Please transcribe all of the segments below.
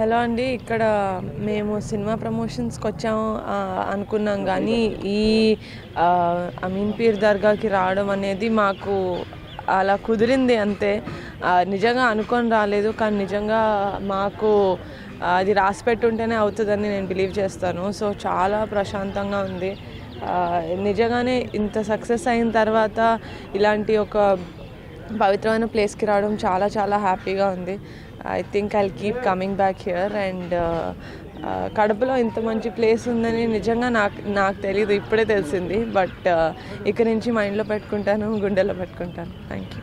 Hello అండి. ఇక్కడ మేము సినిమా ప్రమోషన్స్కి వచ్చాము అనుకున్నాం, కానీ ఈ అమీన్ పీర్ దర్గాకి రావడం అనేది మాకు అలా కుదిరింది అంతే. నిజంగా అనుకొని రాలేదు, కానీ నిజంగా మాకు అది రాసి పెట్టుంటేనే అవుతుందని నేను బిలీవ్ చేస్తాను. సో చాలా ప్రశాంతంగా ఉంది. నిజంగానే ఇంత సక్సెస్ అయిన తర్వాత ఇలాంటి ఒక పవిత్రమైన ప్లేస్కి రావడం చాలా చాలా హ్యాపీగా ఉంది. I think I'll keep coming back here. And కడపలో ఇంత మంచి ప్లేస్ ఉందని నిజంగా నాకు తెలీదు, ఇప్పుడే తెలిసింది. బట్ ఇక్కడి నుంచి మైండ్లో పెట్టుకుంటాను, గుండెలో పెట్టుకుంటాను. Thank you.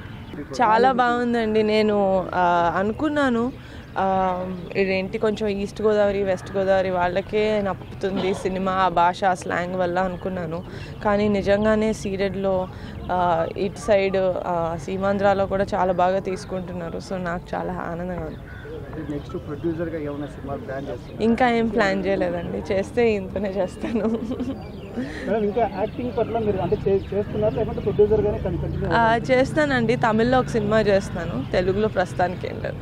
చాలా బాగుందండి. నేను అనుకున్నాను ఇదేంటి కొంచెం ఈస్ట్ గోదావరి వెస్ట్ గోదావరి వాళ్ళకే నప్పుతుంది సినిమా, ఆ భాష, ఆ స్లాంగ్ వల్ల అనుకున్నాను. కానీ నిజంగానే సీడెడ్లో ఇటు సైడ్ సీమాంధ్రాలో కూడా చాలా బాగా తీసుకుంటున్నారు. సో నాకు చాలా ఆనందంగా ఉంది. నెక్స్ట్ ప్రొడ్యూసర్గా ఏమైనా సినిమా ప్లాన్ చేస్తాను? ఇంకా ఏం ప్లాన్ చేయలేదండి, చేస్తే ఇంతనే చేస్తాను. ఇంకా యాక్టింగ్ పట్ల మీరు అంటే చేస్తున్నారు లేకపోతే ప్రొడ్యూసర్గానే కంటిన్యూ చేస్తానండి. తమిళ్లో ఒక సినిమా చేస్తాను, తెలుగులో ప్రస్తుతానికి ఏం లేదు.